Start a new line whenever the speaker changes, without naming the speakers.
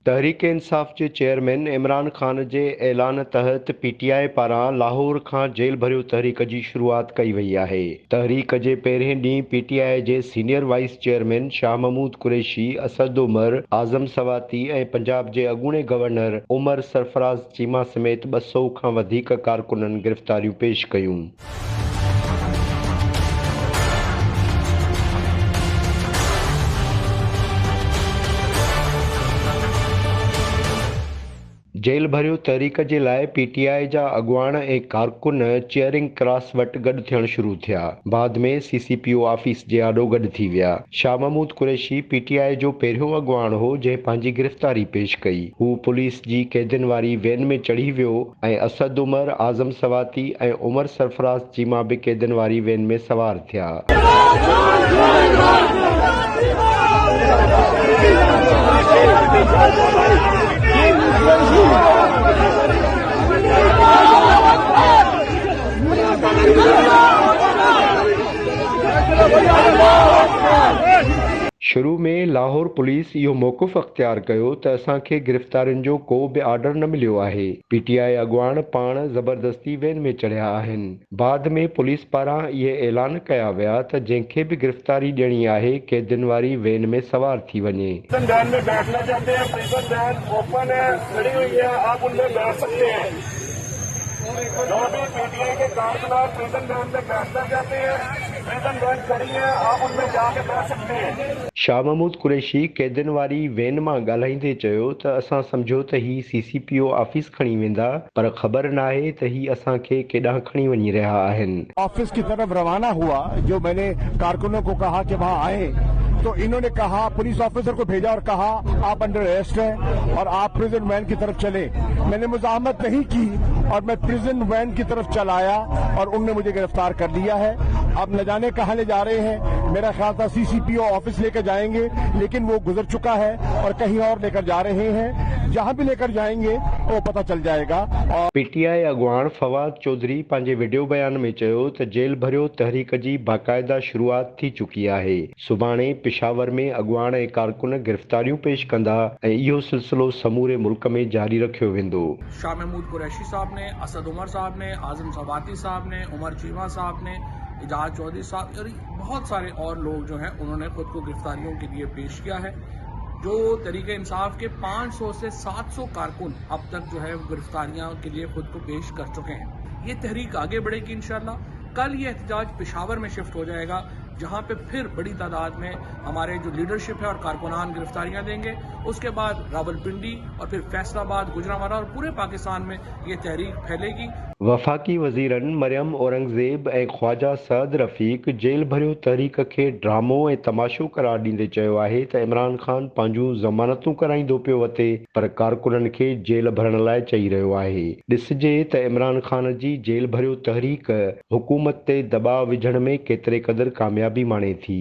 तहरीक इंसाफ़ जे चेयरमैन इमरान ख़ान जे ऐलान तहत पीटीआई पारां लाहौर खां जेल भरियो तहरीक जी शुरूआत कई वई आहे। तहरीक जे पहिरें ॾींहुं पीटीआई जे senior vice chairman Shah Mahmood Qureshi, Asad Umar, Azam Swati ऐं पंजाब जे अॻूणे गवर्नर उमर सरफराज़ चीमा समेत 200 खां वधीक कारकुननि गिरफ़्तारियूं पेश कयूं। जेल भरियो तहरीक जे लाइ पीटीआई जा अॻुवान ऐं कारकुन चेयरिंग क्रॉस वटि गॾु थियण शुरू थिया। बाद में सीसीपीओ ऑफिस जे आॾो गॾु थी विया। शाह महमूद कुरैशी पीटीआई जो पहिरियों अॻुवान हो जंहिं पंहिंजी गिरफ़्तारी पेश कई। हू पुलिस जी कैदियुनि वारी वैन में चढ़ी वियो ऐं असद उमर, आज़म सवाती ऐं उमर सरफराज़ चीमा बि कैदियुनि वारी वैन में सवार थिया। शुरू में लाहौर पुलिस इहो मौक़िफ़ अख़्तियार कयो त असांखे गिरफ़्तारियुनि जो को बि ऑर्डर न मिलियो आहे। पीटीआई अॻुवान पाण ज़बरदस्ती वैन में चढ़िया आहिनि। बाद में पुलिस पारां इहे ऐलान कया विया त जंहिंखे बि गिरफ़्तारी ॾियणी आहे कैदियुनि वारी वैन में सवार थी वञे।
वैन में बैठना चाहते हैं, प्रिजन वैन ओपन है, खड़ी हुई है, आप उनमें बैठ सकते हैं। जो भी पीटीआई के कारकुनार प्रिजन वैन में बैठना चाहते हैं, प्रिजन वैन खड़ी है, आप उनमें जाके बैठ सकते हैं।
शाह महमूद कुरैशी कैदियुनि वारी वैन मां ॻाल्हाईंदे चयो त असां सम्झो त ही सीसीपीओ ऑफिस खणी वेंदा, पर ख़बर नाहे त ही असांखे केॾांहुं खणी वञी रहिया आहिनि।
ऑफिस की तरफ रवाना हुआ, जो मैंने कारकुनों को कहा कि वहां आए तो इन्होंने कहा, पुलिस ऑफिसर को भेजा और कहा आप अंडर अरेस्ट हैं और आप प्रिजन वैन की तरफ चले। मैंने मुज़ाहमत नहीं की और मैं प्रिजन वैन की तरफ चल आया और उनने मुझे गिरफ्तार कर लिया है। अब न जाने कहाँ ले जा रहे हैं। मेरा ख्याल था सीसीपीओ ऑफिस लेकर जाएंगे, लेकिन वो गुजर चुका है और कहीं और लेकर जा रहे हैं। जहां भी लेकर जाएंगे वो पता चल जाएगा। और
पीटीआई अॻुवान फवाद चौधरी पंहिंजे वीडियो बयान में चयो त जेल भरियो तहरीक जी बाक़ाइदा शुरूआत थी चुकी आहे। सुभाणे पिशावर में अॻुवान ऐं कारकुन गिरफ़्तारियूं पेश कंदा ऐं इहो सिलसिलो समूरे मुल्क में जारी रखियो वेंदो।
शाह महमूद कुरैशी साहब ने, असद उमर साहब ने, आज़म सवाती साहब ने, उमर चीमा साहब ने, इजाज चौधरी साहब और बहुत सारे और लोग जो हैं उन्होंने खुद को गिरफ्तारियों के लिए पेश किया है। जो तहरीक इंसाफ के 500 से 700 कारकुन अब तक जो है गिरफ्तारियां के लिए खुद को पेश कर चुके हैं। ये तहरीक आगे बढ़ेगी इंशाल्लाह। कल ये एहतजाज पेशावर में शिफ्ट हो जाएगा, जहां पे फिर बड़ी तादाद में हमारे जो लीडरशिप है और कारकुनान गिरफ्तारियां देंगे। उसके बाद रावलपिंडी और फिर फैसलाबाद, गुजरांवाला और पूरे पाकिस्तान में ये तहरीक फैलेगी।
वफ़ाक़ी वज़ीरनि मरियम औरंगज़ेब ऐं ख्वाजा सअद रफ़ीक़ जेल भरियो तहरीक खे ड्रामो ऐं तमाशो करार ॾींदे चयो आहे त इमरान ख़ान पंहिंजूं ज़मानतूं कराईंदो पियो वते, पर कारकुननि खे जेल भरण लाइ चई रहियो आहे। ॾिसिजे त इमरान ख़ान जी जेल भरियो तहरीक हुकूमत ते दॿाउ विझण में केतिरे क़दुरु कामयाबी माणे थी।